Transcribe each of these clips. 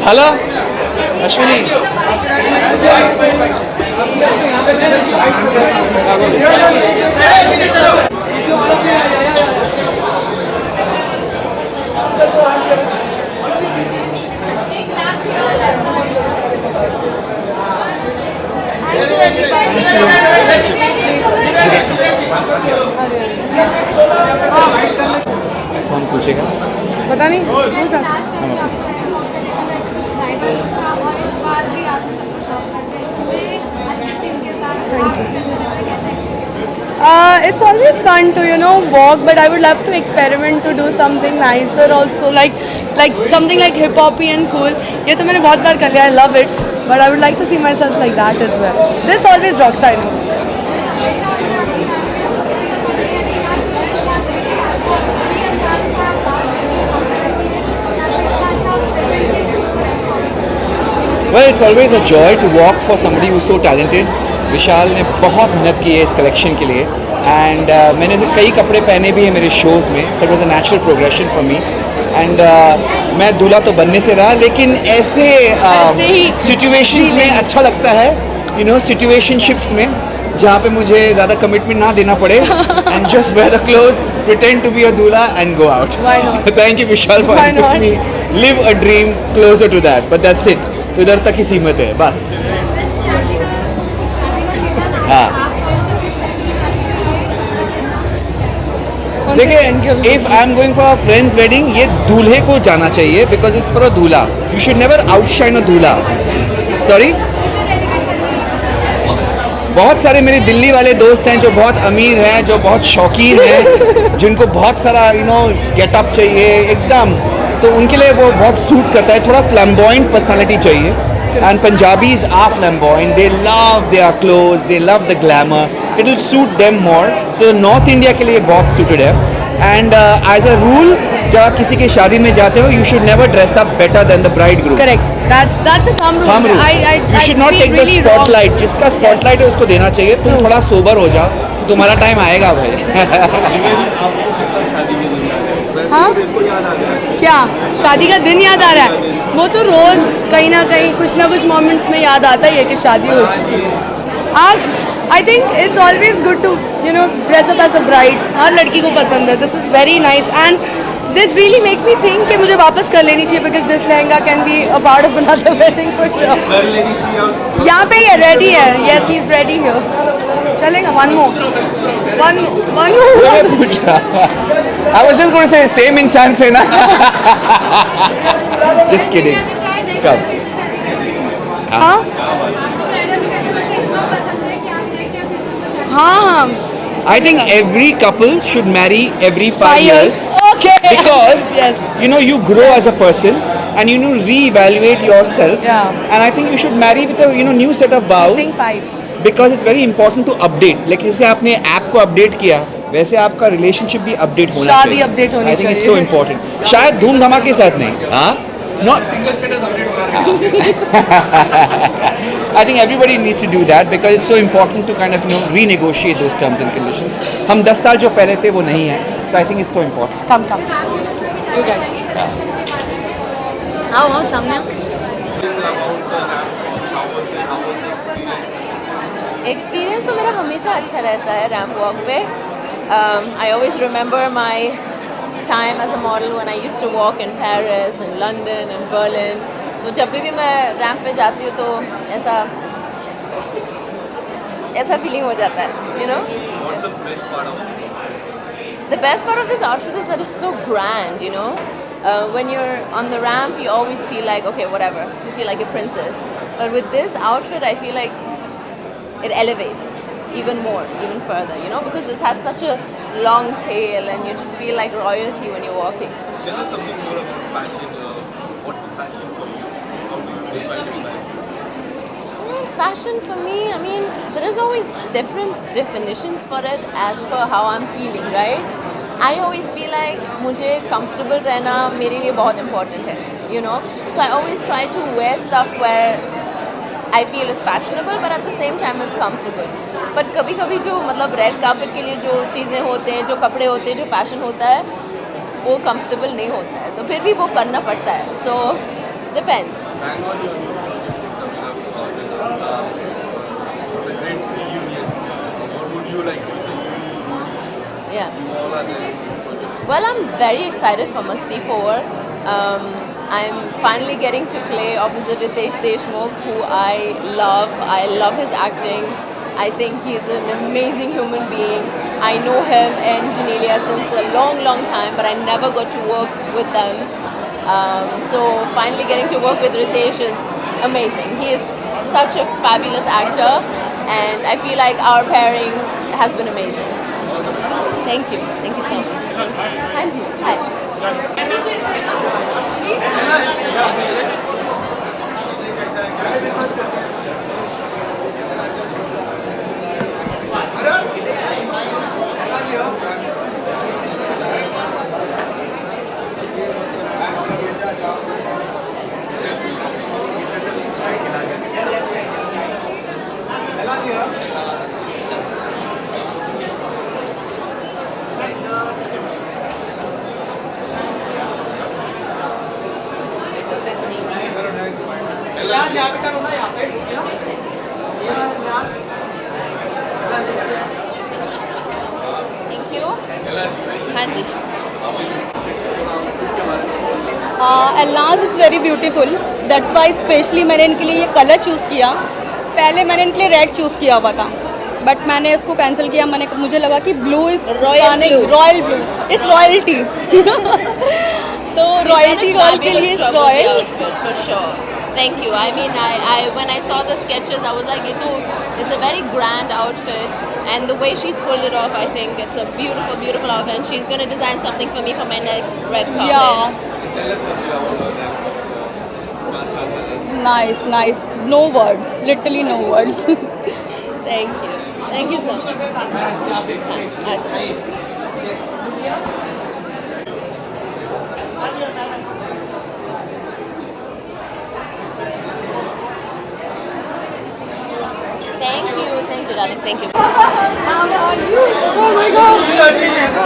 Hello Ashwini. कौन पूछेगा? पता नहीं। It's always fun to walk, but I would love to experiment to do something nicer also, like something like hip hoppy and cool. ये तो मैंने बहुत बार कर लिया, I love it, but I would like to see myself like that as well. This always rocks, I know. Well, it's always a joy to walk for somebody who's so talented. विशाल ने बहुत मेहनत की है इस collection के लिए and मैंने कई कपड़े पहने भी हैं मेरे शोज़ में, so it was a natural progression for me and मैं दूल्हा तो बनने से रहा, लेकिन ऐसे सिचुएशंस में अच्छा लगता है, सिचुएशनशिप्स में जहाँ पे मुझे ज़्यादा कमिटमेंट ना देना पड़े and just wear the clothes, pretend to be a dulha and go out. Thank you Vishal for helping me live a dream closer to that, but that's it. तो इधर तक ही सीमित है बस. हाँ देखिए, if I am going for a friend's wedding, ये दूल्हे को जाना चाहिए बिकॉज इट्स फॉर अ दूल्हा. यू शुड नेवर आउटशाइन अ दूल्हा. सॉरी, बहुत सारे मेरे दिल्ली वाले दोस्त हैं जो बहुत अमीर हैं, जो बहुत शौकीन हैं, जिनको बहुत सारा गेटअप चाहिए एकदम, तो उनके लिए वो बहुत सूट करता है. थोड़ा फ्लैम्बॉइंट पर्सनालिटी चाहिए and Punjabis are flamboyant. They love their clothes, they love the glamour. It will suit them more. So North India के लिए बहुत suited है. And as a rule, जब आप किसी के शादी में जाते हो, you should never dress up better than the bridegroom. Correct. That's a thumb rule. You should not take the spotlight. जिसका spotlight है उसको देना चाहिए. तुम थोड़ा sober हो जाओ, तुम्हारा टाइम आएगा भाई. हाँ क्या शादी का दिन याद आ रहा है? वो तो रोज़ कहीं ना कहीं कुछ ना कुछ मोमेंट्स में याद आता ही है कि शादी हो चुकी है. आज I think it's always good to dress up as a bride. हर लड़की को पसंद है. This is very nice and this really makes me think कि मुझे वापस कर लेनी चाहिए because this lehenga can be a part of another wedding for sure. यहाँ पे ही है, रेडी है. Yes he is ready here. चलेगा. One more. I was just going to say same इंसान से ना. Just kidding. Come. हाँ हाँ. I think every couple should marry every 5 years. Okay. Because yes. You grow as a person and reevaluate yourself. Yeah. And I think you should marry with a new set of vows. I think 5. Because it's very important to update. Like जैसे आपने app को update किया, वैसे आपका relationship भी update होना चाहिए. शादी अपडेट होनी चाहिए. I think it's so important. शायद धूम धमाके के साथ नहीं. हाँ. Not single status update. I think everybody needs to do that because it's so important to kind of renegotiate those terms and conditions. हम 10 साल जो पहले थे वो नहीं है. So I think it's so important. Come. You guys. आओ सामने. एक्सपीरियंस तो मेरा हमेशा अच्छा रहता है रैम्प वॉक पे. I always remember my time as a model when I used to walk in Paris and London and Berlin. तो जब भी मैं रैम्प पे जाती हूँ तो ऐसा फीलिंग हो जाता है. The best part of this outfit is that it's so grand, when you're on the ramp you always feel like okay whatever, you feel like a princess, but with this outfit I feel like it elevates even more, even further, because this has such a long tail and you just feel like royalty when you're walking. Tell us something more about fashion. What's fashion for you? How do you define it? Fashion for me, I mean, there is always different definitions for it as per how I'm feeling, right? I always feel like मुझे comfortable रहना मेरे लिए बहुत important है, So I always try to wear stuff where I feel it's fashionable, but at the same time it's comfortable. But कभी-कभी जो red carpet के लिए जो चीज़ें होते हैं, जो कपड़े होते हैं, जो फैशन होता है, वो comfortable नहीं होता है, तो फिर भी वो करना पड़ता है. So Depends. Bang on your new project which is coming up. It's a great reunion. What would you like to say? Yeah. You all are there. Well, I'm very excited for Masti 4. I'm finally getting to play opposite Ritesh Deshmukh, who I love. I love his acting. I think he's an amazing human being. I know him and Genelia since a long, long time, but I never got to work with them. So finally getting to work with Ritesh is amazing. He is such a fabulous actor, and I feel like our pairing has been amazing. Thank you so much. Thank you. Hanji, hi. Thank you. Hanji. एलनाज is very beautiful, that's why specially मैंने इनके लिए ये colour choose किया. पहले मैंने इनके लिए red choose किया हुआ था, बट मैंने इसको कैंसिल किया. मुझे लगा कि blue is royal blue is royalty. तो रॉयल्टी गर्ल के लिए is royal. For sure. Thank you. I mean, I when I saw the sketches, I was like, it's a very grand outfit, and the way she's pulled it off, I think it's a beautiful, beautiful outfit. And she's going to design something for me for my next red carpet. Yeah. Nice. No words. Literally no words. Thank you. Thank you so much. Thank you, darling. Thank you. Oh my God.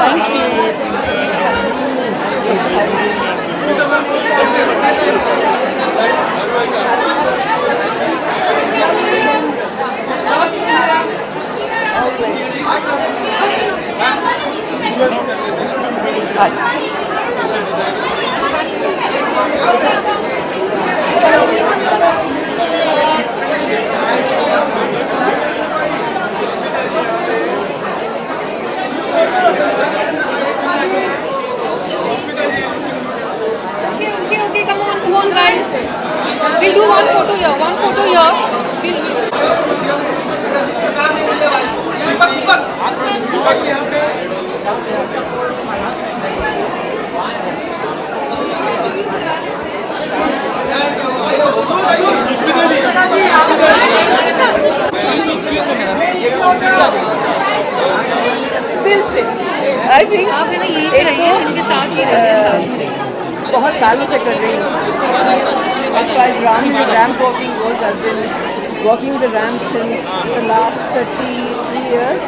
Thank you. Okay, come on, guys. We'll do one photo here. दिल से I think आप है ना यहीं पे रहिए, इनके साथ ही रहिए, साथ में रहिए. बहुत सालों से कर रही हूँ. As far as ramp walking goes, I've been walking the ramp since the last 33 years.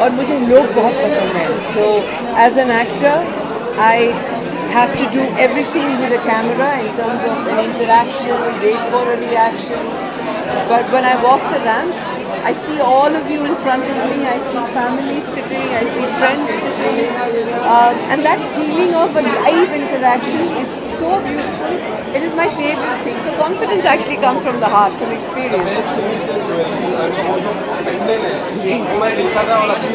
और मुझे लोग बहुत पसंद हैं. So as an actor, I have to do everything with a camera in terms of an interaction, wait for a reaction. But when I walk the ramp, I see all of you in front of me. I see families sitting, I see friends sitting, and that feeling of a live interaction is so beautiful. It is my favorite thing. So confidence actually comes from the heart, from experience. मैं देखा था और अभी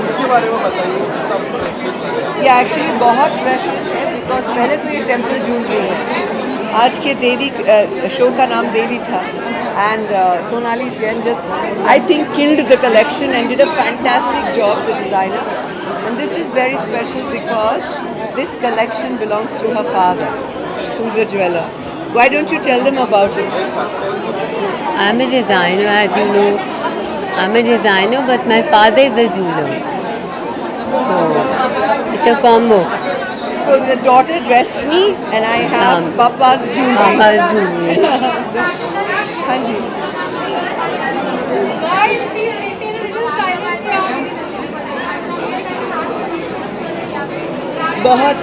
उसके बारे में बताइए. ये एक्चुअली बहुत प्रेशियस है बिकॉज पहले तो ये टेम्पल ज्वेलरी है. आज के देवी शो का नाम देवी था. And Sonali Jain just, I think, killed the collection and did a fantastic job, the designer. And this is very special because this collection belongs to her father, who's a jeweler. Why don't you tell them about it? I'm a designer, as you know. I'm a designer, but my father is a jeweler. So, it's a combo. So the daughter dressed me and I have Papa's jewelry. Papa's jewelry. हाँ जी. Guys, please maintain a little silence here. बहुत,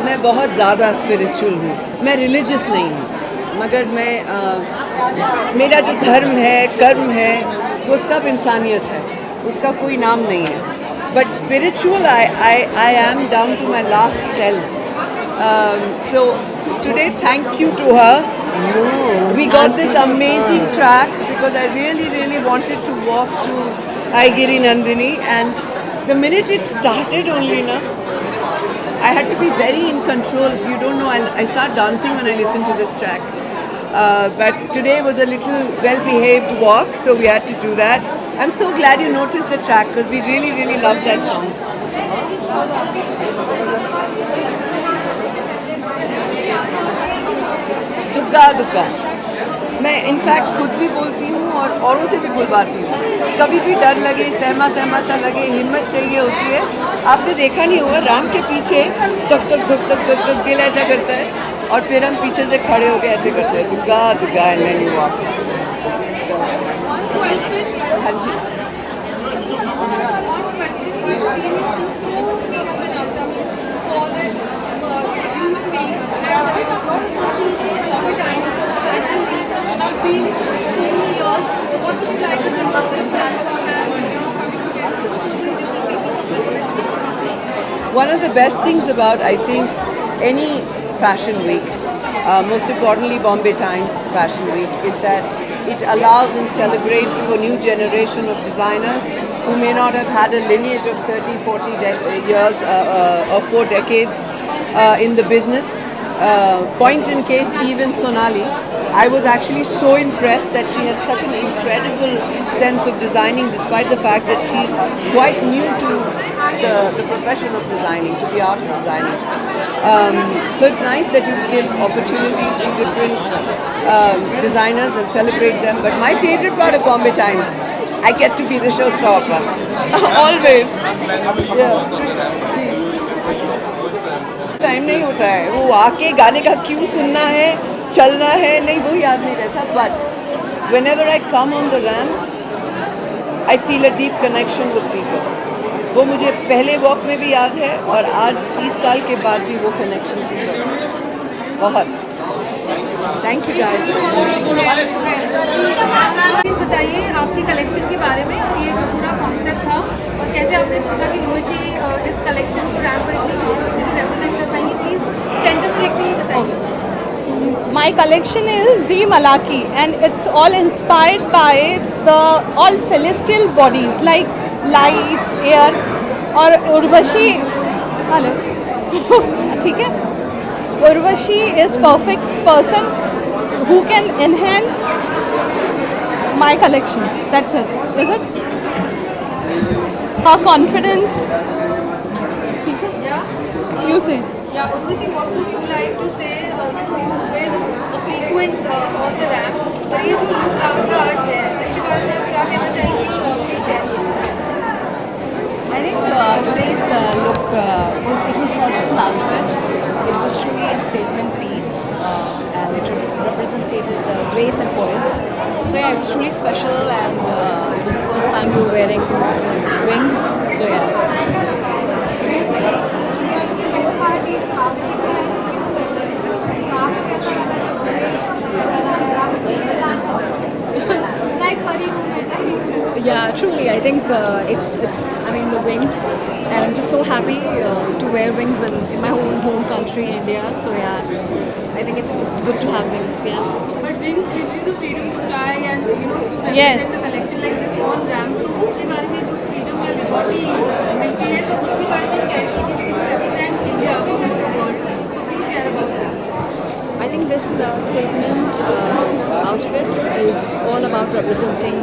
मैं मैं बहुत ज़्यादा spiritual हूँ. मैं religious नहीं हूँ, मगर मैं मेरा जो धर्म है, कर्म है, वो सब इंसानियत है, उसका कोई नाम नहीं है. But spiritual I am down to my last cell. So today, thank you to her. We got this amazing track because I really wanted to walk to Aigiri Nandini, and the minute it started only na, I had to be very in control. You don't know, I start dancing when I listen to this track. But today was a little well-behaved walk, so we had to do that. I'm so glad you noticed the track because we really love that song. Dugga Dugga मैं in fact खुद भी बोलती हूँ और औरों से भी बुलवाती हूँ. कभी भी डर लगे, सहमा सा लगे, हिम्मत चाहिए होती है. आपने देखा नहीं होगा, राम के पीछे धक धक धक धक धक धक दिल ऐसा करता है और फिर हम पीछे से खड़े होकर ऐसे करते हैं दुग्गा दुग्गा and then you walk. One question. हाँ जी. One question. We've seen you in so many different outcomes. You're such a solid human being, and a lot of association with Bombay Times, Fashion Week. It's been so many years. What would you like to say about this platform and coming together with so many different people? One of the best things about, I think, any fashion week, most importantly Bombay Times Fashion Week, is that it allows and celebrates for new generation of designers who may not have had a lineage of 30, 40 years or 4 decades in the business. Point in case, even Sonali, I was actually so impressed that she has such an incredible sense of designing, despite the fact that she's quite new to the profession of designing, to the art of designing. So it's nice that you give opportunities to different designers and celebrate them. But my favorite part of Bombay Times, I get to be the showstopper. Always. Time नहीं होता है, वो आके गाने का क्यों सुनना है, चलना है, नहीं वो याद नहीं रहता. But whenever I come on the ramp, I feel a deep connection with people. वो मुझे पहले वॉक में भी याद है और आज 30 साल के बाद भी वो कनेक्शन फील होता है बहुत. Thank you guys. प्लीज बताइए आपकी कलेक्शन के बारे में और ये जो पूरा कॉन्सेप्ट था और कैसे आपने सोचा कि उर्वशी इस कलेक्शन को रैंप पर इतनी खूबसूरती से रिप्रेजेंट कर पाएंगी. प्लीज सेंटर में देखते हुए बताइए. My collection is the Malaki, and it's all inspired by the all celestial bodies like light, air, और उर्वशी. हेलो. ठीक है. Urvashi is perfect person who can enhance my collection. That's it. Is it? Her confidence. Yeah. You say. Yeah, Urvashi, what would you like to say? You've been a frequent on the ramp. और ये जो look आपका आज है, इसके बारे में आप क्या कहना चाहेंगे? Please share with us. I think today's look it was not just an outfit. It was truly a statement piece, and it represented grace and poise. So yeah, it was truly special, and it was the first time we were wearing wings. So yeah. Yeah, truly. I think it's. I mean, the wings, and I'm just so happy to wear wings in my home country, India. So yeah, I think it's good to have wings. Yeah. But wings gives you the freedom to fly and to represent Yes. the collection like this on ramp. तो उसके बारे में जो freedom या liberty मिलती है तो उसके बारे में share कीजिए because you represent India all over the world. So please share about that. I think this statement outfit is all about representing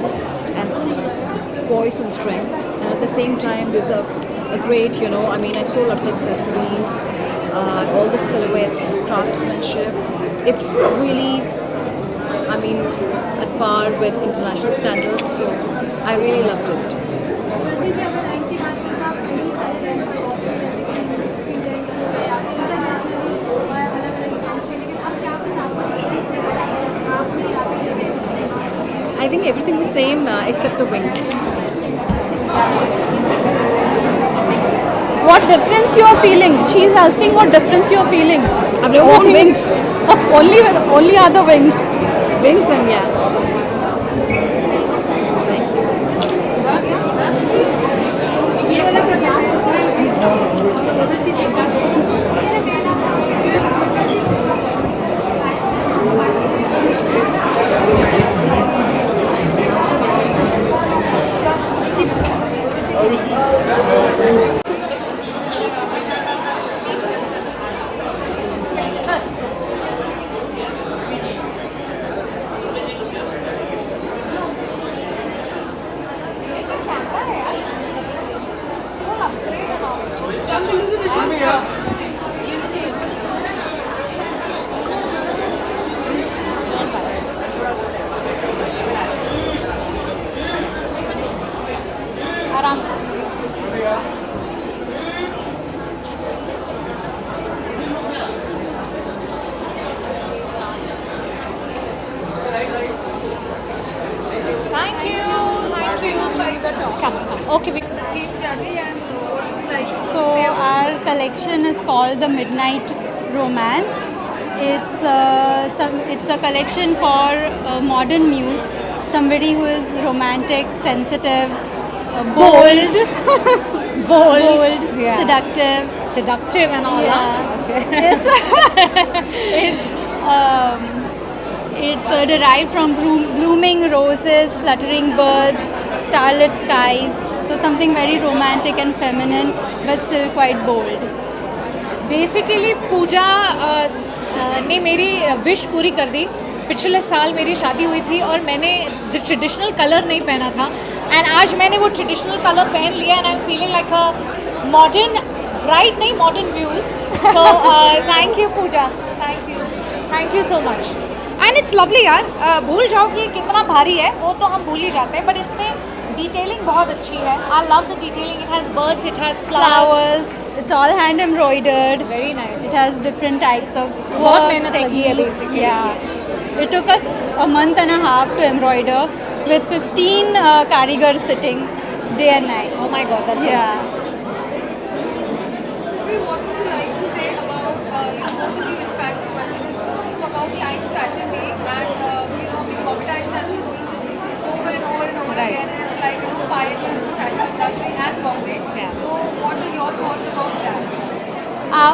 and poise and strength, and at the same time there's a great, I mean, I saw a lot of accessories, all the silhouettes, craftsmanship. It's really, I mean, at par with international standards, so I really loved it. वैसे कि अगर rank की बात करें तो आप कई सारे रैंक पर ऑप्शन जैसे कि एक्सपीरियंस हो गए या फिर इंटरनेशनली अलग अलग इवेंट्स पे, लेकिन अब क्या कुछ आपको डिफरेंस लगता है जब आप में या फिर इवेंट में? I think everything was same except the wings. what difference you are feeling. She is asking what difference you are feeling. Wings. Only other wings. Wings and yeah. आराम से. Thank you. Come. Okay. So our collection is called the Midnight Romance. It's a collection for modern muse, somebody who is romantic, sensitive, bold, Yeah. seductive And all. Yeah. Okay. It's derived from blooming roses, fluttering birds, starlit skies. So something very romantic and feminine, but still quite bold. Basically Puja ने मेरी wish पूरी कर दी. पिछले साल मेरी शादी हुई थी और मैंने ट्रेडिशनल कलर नहीं पहना था, एंड आज मैंने वो ट्रेडिशनल कलर पहन लिया and I am feeling like a modern bride, नहीं modern views. So thank you Puja, thank you so much. And it's lovely यार. भूल जाओ कि कितना भारी है वो तो हम भूल ही जाते हैं, बट इसमें डिटेलिंग बहुत अच्छी है. I love the detailing. It has birds, it has flowers. It's all hand embroidered. Very nice. It has different types of बहुत मेहनत techniques. लगी है basically. Yeah. It took us a month and a half to embroider with 15 karigars sitting day and night. Oh my god, that's Yeah. Sylvie, what would you like to say about, both of you, in fact, the question is posed to you about Times Fashion Week and, Bobby Times has been doing this over and over and over Right. again, and it's like, pioneer in the fashion industry and Bombay. Yeah. So what are your thoughts about that?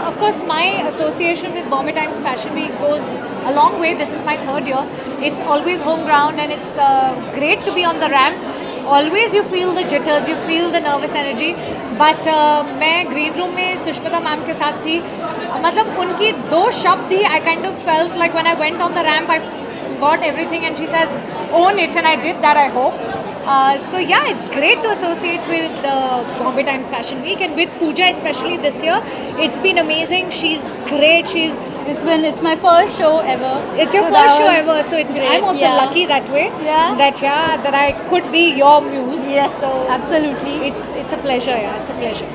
Of course, my association with Bombay Times Fashion Week goes a long way. This is my third year. It's always home ground and it's great to be on the ramp. Always you feel the jitters, you feel the nervous energy. But मैं green room में Sushmita ma'am के साथ थी. मतलब उनकी दो शब्द ही I kind of felt like when I went on the ramp I got everything and she says own it, and I did that, I hope. So yeah, it's great to associate with Bombay Times Fashion Week and with Pooja especially this year. It's been amazing. She's great. It's my first show ever. It's your So first that show was ever, so great. I'm also Yeah. lucky that way. Yeah. That I could be your muse. Yes, So absolutely. it's a pleasure, yeah. It's a pleasure.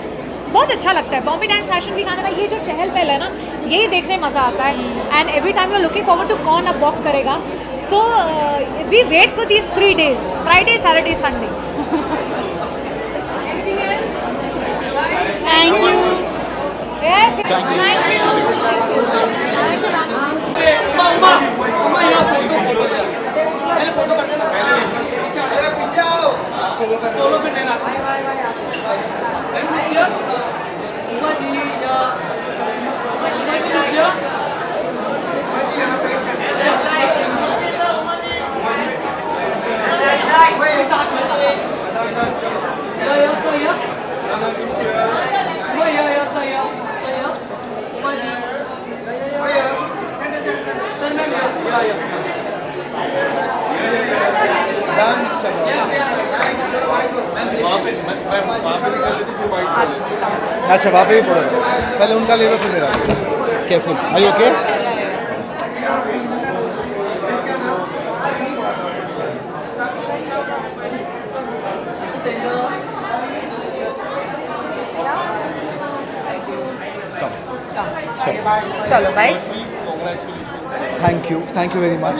बहुत अच्छा लगता है Bombay times fashion week आने का. ये जो चहल पहल है ना, यही देखने मज़ा आता है. And every time you are looking forward to कौन अब वॉक करेगा. So we wait for these 3 days, Friday, Saturday, Sunday. Anything else? Right? Thank you. Yes. Thank you. अच्छा वहाँ पे भी फोटो पहले उनका ले लो फिर मेरा. केयरफुल. Are you okay? चलो bye. Thank you very much.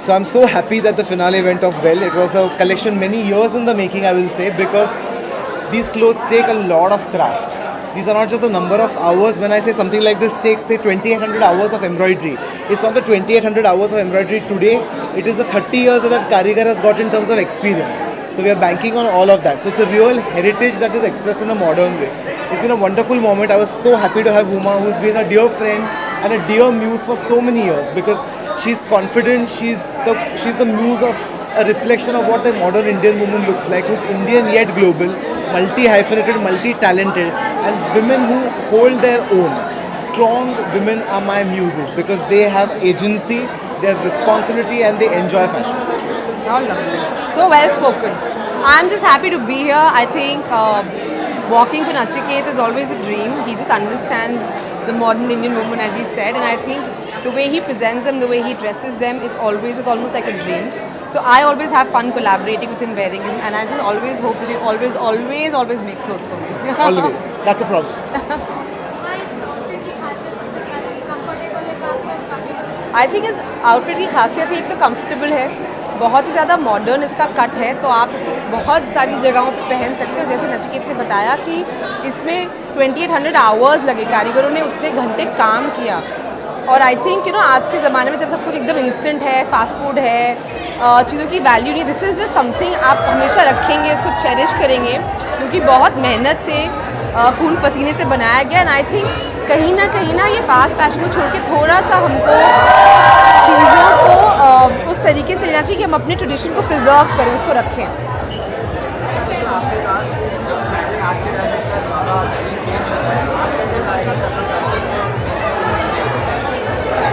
So I'm so happy that the finale went off well. It was a collection many years in the making, I will say, because these clothes take a lot of craft. These are not just the number of hours. When I say something like this takes, say, 2,800 hours of embroidery, it's not the 2,800 hours of embroidery today, it is the 30 years that Karigar has got in terms of experience. So we are banking on all of that. So it's a real heritage that is expressed in a modern way. It's been a wonderful moment. I was so happy to have Uma, who's been a dear friend and a dear muse for so many years, because she's confident, she's the muse of a reflection of what the modern Indian woman looks like, who's Indian yet global, multi-hyphenated, multi-talented, and women who hold their own. Strong women are my muses because they have agency, they have responsibility, and they enjoy fashion. All lovely. So well spoken. I'm just happy to be here. I think walking for Nachiket is always a dream. He just understands the modern Indian woman, as he said, and I think the way he presents them, the way he dresses them is almost like a dream. So I always have fun collaborating with him, wearing him, and I just always hope that he always make clothes for me. Always. That's a promise. I think इस outfit की खासियत एक तो comfortable है, बहुत ही ज़्यादा modern इसका cut है, तो आप इसको बहुत सारी जगहों पे पहन सकते हो. जैसे नचिकेत ने बताया कि इसमें 2800 आवर्स लगे, कारीगरों ने उतने घंटे काम किया. और आई थिंक आज के ज़माने में जब सब कुछ एकदम इंस्टेंट है, फास्ट फूड है, चीज़ों की वैल्यू नहीं, दिस इज़ जस्ट समथिंग आप हमेशा रखेंगे, इसको चेरिश करेंगे, क्योंकि बहुत मेहनत से खून पसीने से बनाया गया. एंड आई थिंक कहीं ना ये फास्ट फैशन को छोड़ के थोड़ा सा हमको चीज़ों को उस तरीके से लेना चाहिए कि हम अपने ट्रेडिशन को प्रिजर्व करें, उसको रखें.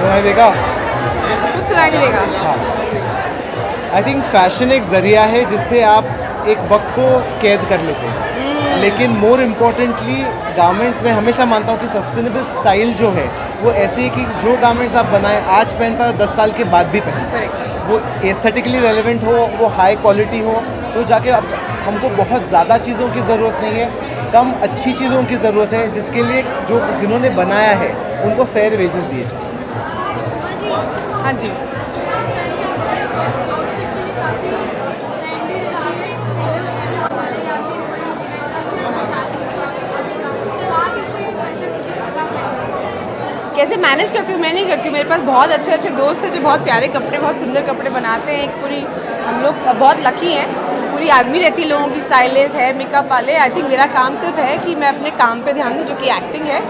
सुनाई देगा? कुछ सुनाई नहीं देगा. हाँ. आई थिंक फैशन एक ज़रिया है जिससे आप एक वक्त को कैद कर लेते हैं, लेकिन मोर इम्पॉर्टेंटली गारमेंट्स में हमेशा मानता हूँ कि सस्टेनेबल स्टाइल जो है वो ऐसे है कि जो गारमेंट्स आप बनाएं आज पहन पाए 10 साल के बाद भी पहन, वो एस्थेटिकली रेलेवेंट हो, वो हाई क्वालिटी हो, तो जाके अब हमको बहुत ज़्यादा चीज़ों की ज़रूरत नहीं है, कम अच्छी चीज़ों की ज़रूरत है, जिसके लिए जिन्होंने बनाया है उनको फेयर वेजेस दिए जाए. हाँ जी. कैसे मैनेज करती हूँ? मैं नहीं करती हूँ. मेरे पास बहुत अच्छे दोस्त हैं जो बहुत प्यारे कपड़े, बहुत सुंदर कपड़े बनाते हैं. एक पूरी हम लोग बहुत लकी हैं, पूरी आर्मी रहती है लोगों की, स्टाइलिस्ट है, मेकअप वाले. आई थिंक मेरा काम सिर्फ है कि मैं अपने काम पे ध्यान दूँ, जो कि एक्टिंग है.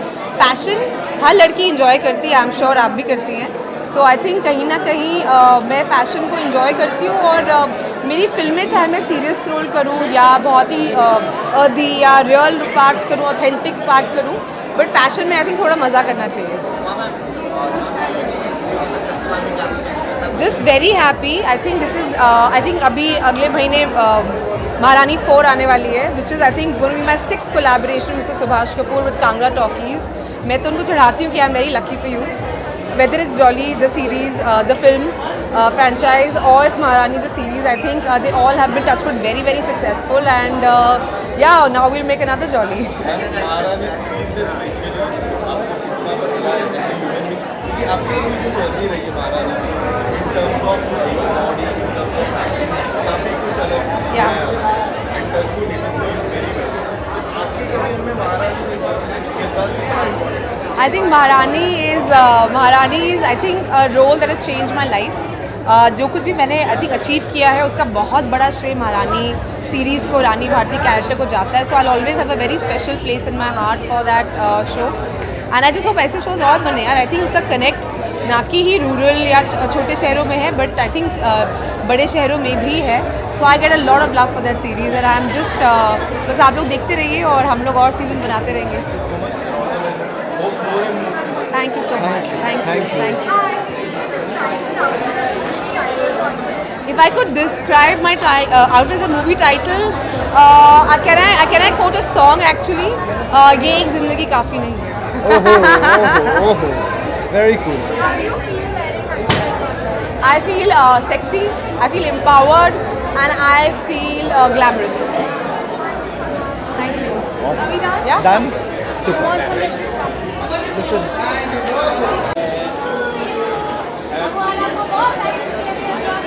फैशन हर लड़की इंजॉय करती है, आई एम श्योर आप भी करती हैं. तो आई थिंक कहीं ना कहीं मैं फ़ैशन को इंजॉय करती हूँ. और मेरी फिल्में चाहे मैं सीरियस रोल करूँ या बहुत ही अर्दी या रियल पार्ट्स करूँ, ऑथेंटिक पार्ट करूँ, बट फैशन में आई थिंक थोड़ा मज़ा करना चाहिए. Just very happy. I think this is I think अभी अगले महीने महारानी 4 आने वाली है, which is I think going to be my 6th collaboration mister Subhash Kapoor with Kangra talkies. मैं तो उनको चढ़ाती हूँ कि I am very lucky for you. whether it's Jolly, the series, the film, franchise, or it's Maharani, the series, I think they all have been touched with very, very successful, and yeah, now we'll make another Jolly. Yeah. I think Maharani is I think a role that has changed my life. जो कुछ भी मैंने I think achieve किया है उसका बहुत बड़ा श्रेय महारानी सीरीज़ को, रानी भारती कैरेक्टर को जाता है. So I always have a very special place in my heart for that show. And I just hope ऐसे शोज़ और बने यार. आई थिंक उसका कनेक्ट ना कि ही रूरल या छोटे शहरों में है, बट आई थिंक बड़े शहरों में भी है. So I get a lot of love for that series and I am just बस आप लोग देखते रहिए और हम लोग और सीज़न बनाते रहेंगे. Thank you so much. Thank you. If I could describe my outfit as a movie title, can I quote a song actually? ये एक जिंदगी काफी नहीं है. Oh, very cool. How do you feel wearing it? I feel sexy. I feel empowered, and I feel glamorous. Thank you. Awesome. Are we done? Yeah. Done. You Super. want some rich? Listen. भगवान आपको बहुत सारी खुशियाँ दें.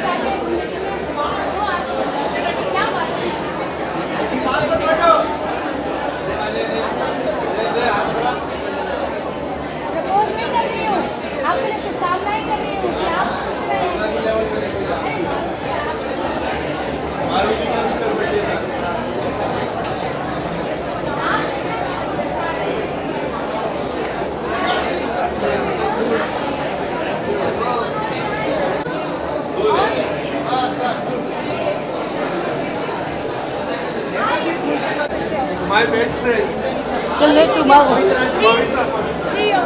Till next tomorrow. See you.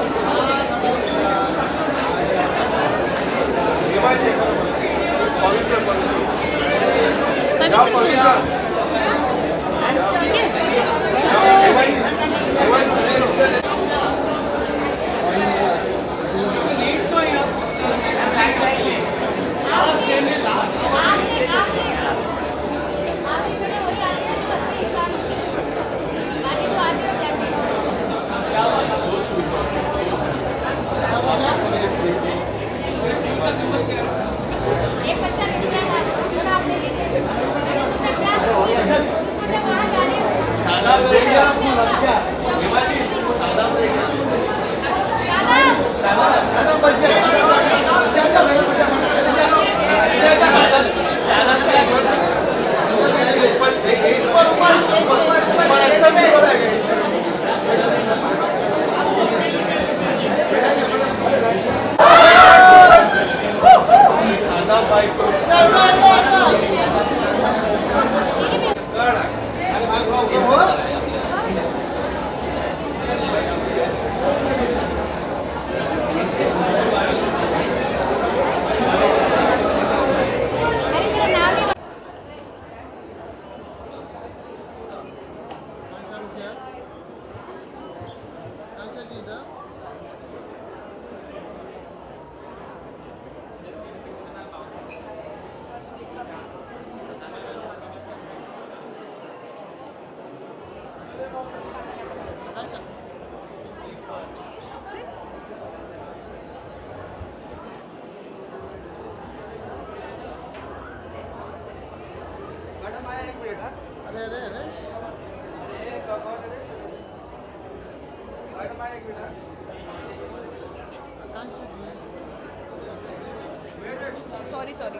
Sorry sorry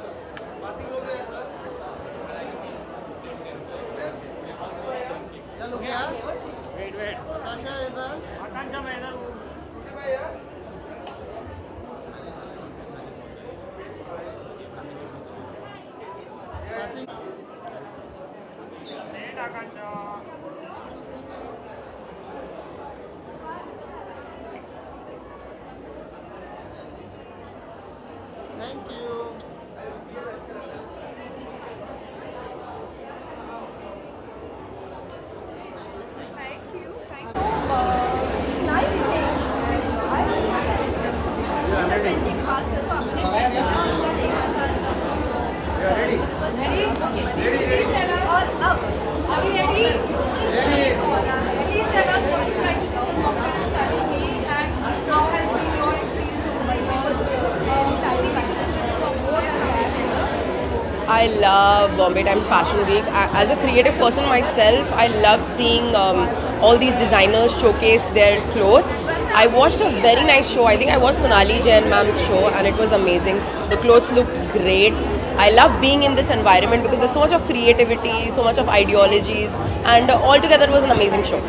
I love Bombay Times Fashion Week. As a creative person myself, I love seeing all these designers showcase their clothes. I watched a very nice show. I think I watched Sonali Jain ma'am's show and it was amazing. The clothes looked great. I love being in this environment because there's so much of creativity, so much of ideologies, and altogether it was an amazing show.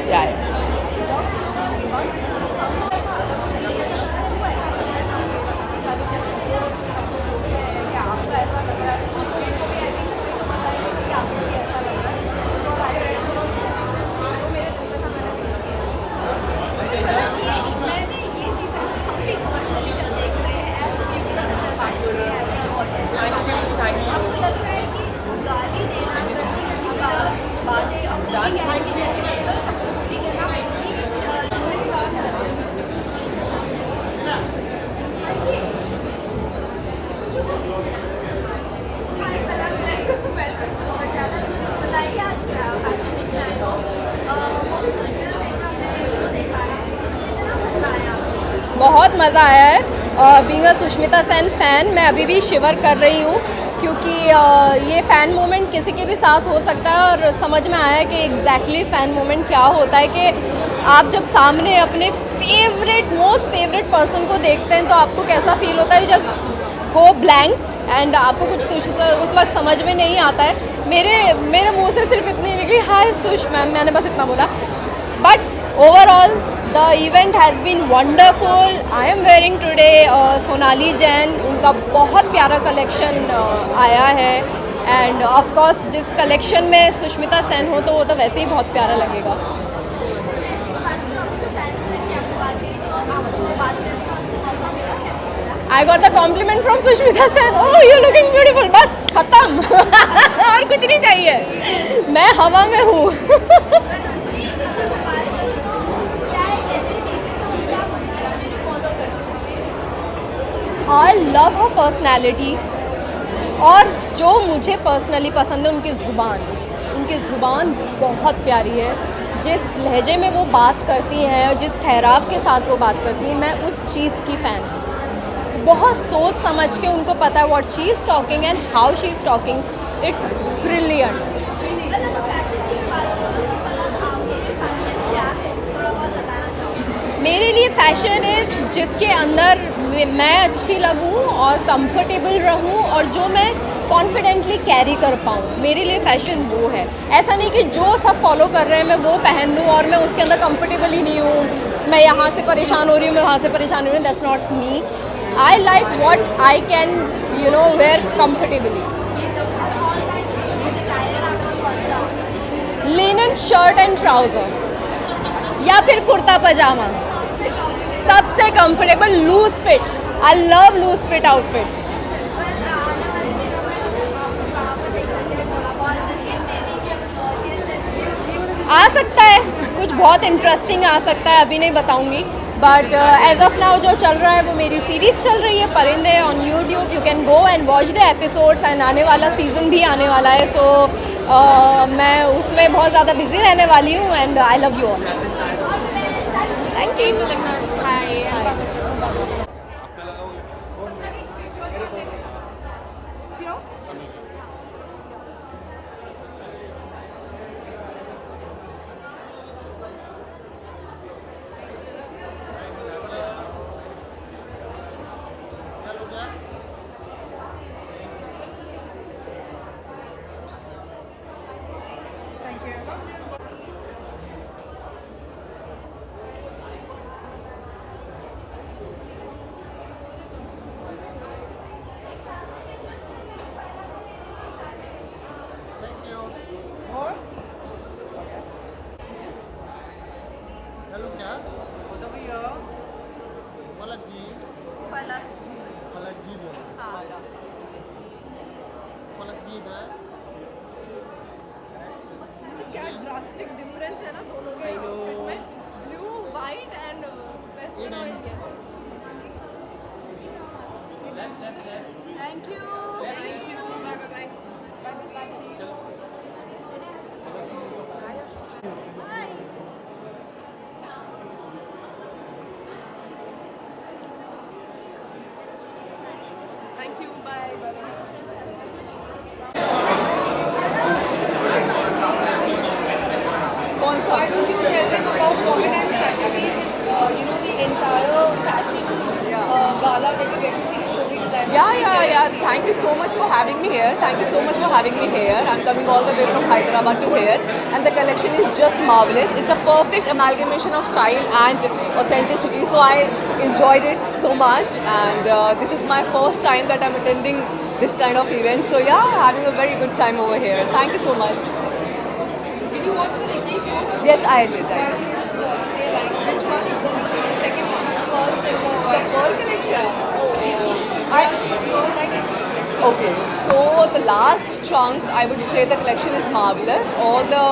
Yeah. बहुत मज़ा आया है being a Sushmita Sen fan. मैं अभी भी शिवर कर रही हूँ क्योंकि ये फ़ैन मोमेंट किसी के भी साथ हो सकता है और समझ में आया कि एग्जैक्टली फ़ैन मोमेंट क्या होता है कि आप जब सामने अपने मोस्ट फेवरेट पर्सन को देखते हैं तो आपको कैसा फील होता है। जस्ट गो ब्लैंक एंड आपको कुछ उस वक्त समझ में नहीं आता है। मेरे मुंह से सिर्फ इतनी निकली हाय सुष मैम, मैंने बस इतना बोला। But Overall, the event has been wonderful. I am wearing today Sonali Jain. उनका बहुत प्यारा कलेक्शन आया है एंड ऑफ कोर्स जिस कलेक्शन में सुष्मिता सेन हो तो वो तो वैसे ही बहुत प्यारा लगेगा. I got the compliment from Sushmita Sen. Oh, you're looking beautiful. बस खत्म. और कुछ नहीं चाहिए. मैं हवा में हूँ. I love her personality. और जो मुझे पर्सनली पसंद है उनकी ज़ुबान बहुत प्यारी है. जिस लहजे में वो बात करती हैं और जिस ठहराव के साथ वो बात करती हैं, मैं उस चीज़ की फ़ैन हूँ. बहुत सोच समझ के उनको पता है what she is talking and how she is talking. It's brilliant. मेरे लिए फ़ैशन इज़ जिसके अंदर मैं अच्छी लगूं और कंफर्टेबल रहूं और जो मैं कॉन्फिडेंटली कैरी कर पाऊँ. मेरे लिए फ़ैशन वो है. ऐसा नहीं कि जो सब फॉलो कर रहे हैं मैं वो पहन लूँ और मैं उसके अंदर कंफर्टेबल ही नहीं हूँ. मैं यहाँ से परेशान हो रही हूँ, मैं वहाँ से परेशान हो रही हूँ. That's not me. I like what I can, wear comfortably. Linen shirt and trouser या फिर कुर्ता पजामा. सबसे comfortable loose fit. I love loose fit outfits. आ सकता है कुछ बहुत इंटरेस्टिंग आ सकता है, अभी नहीं बताऊंगी. बट एज ऑफ नाउ जो चल रहा है वो मेरी सीरीज़ चल रही है परिंदे on YouTube. You can go and watch the episodes and आने वाला सीज़न भी आने वाला है. सो मैं उसमें बहुत ज़्यादा बिजी रहने वाली हूँ and I love you all. Thank you. क्या ड्रास्टिक डिफरेंस है ना दोनों के आउटफिट में. ब्लू वाइट एंड वेस्टर्न और Indian. Thank you. Thank you. Bye bye. Why don't you tell them about Bombay Times Fashion Week? The entire fashion gala that you get to see with so many designers. Yeah. Thank you so much for having me here. I'm coming all the way from Hyderabad to here, and the collection is just marvelous. It's a perfect amalgamation of style and authenticity. So I enjoyed it so much, and this is my first time that I'm attending this kind of event. So yeah, having a very good time over here. Thank you so much. Did you watch the Nikki show? Yes, I did. Why don't you just say like which one is the Nikki, the second one, the pearls and the white? Pearl collection. You're right. Okay, so the last chunk, I would say the collection is marvelous. All the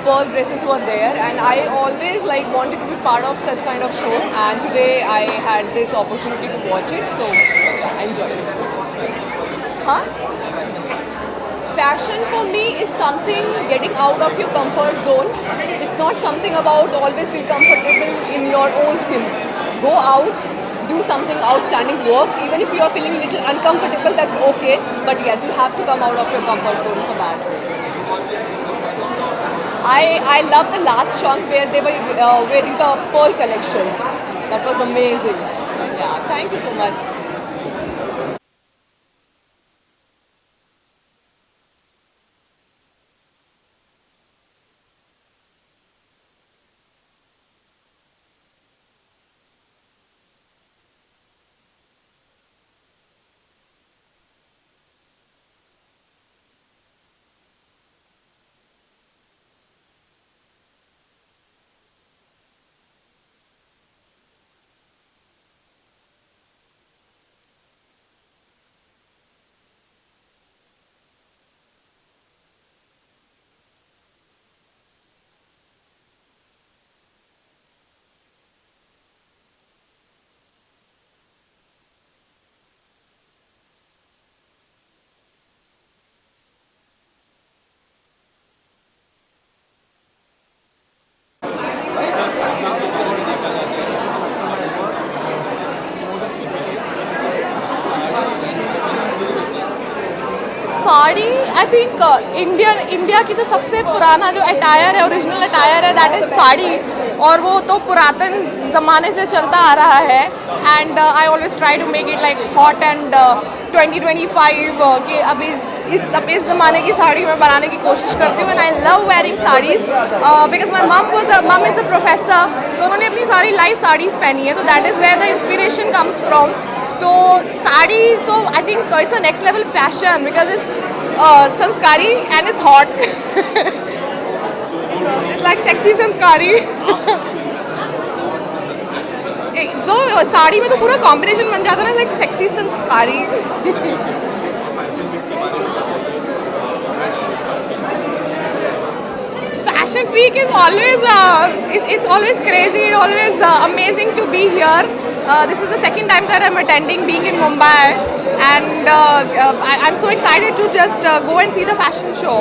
pearl dresses were there, and I always wanted to be part of such kind of show. And today I had this opportunity to watch it, so I enjoyed it. Huh? Fashion for me is something getting out of your comfort zone. It's not something about always feel comfortable in your own skin. Go out, do something outstanding work. Even if you are feeling a little uncomfortable, that's okay. But yes, you have to come out of your comfort zone for that. I love the last chunk where they were wearing the pearl collection. That was amazing. Yeah, thank you so much. Sari I think India की तो सबसे पुराना जो attire है, original attire है, that is sari, और वो तो पुरातन ज़माने से चलता आ रहा है. And I always try to make it like hot and 2025 कि अभी इस ज़माने की साड़ी मैं बनाने की कोशिश करती हूँ. And I love wearing saris because my मम इज़ अ प्रोफेसर, तो उन्होंने अपनी सारी लाइफ साड़ीज़ पहनी है, तो that is where the inspiration comes from. तो साड़ी तो I think it's a next level fashion because it's sanskari and it's hot. It's like sexy sanskari. तो साड़ी में तो पूरा कॉम्बिनेशन बन जाता है ना, लाइक सेक्सी संस्कारी. Fashion Week is always it's always crazy. It's always amazing to be here. This is the second time that I'm attending, being in Mumbai, and I'm so excited to just go and see the fashion show.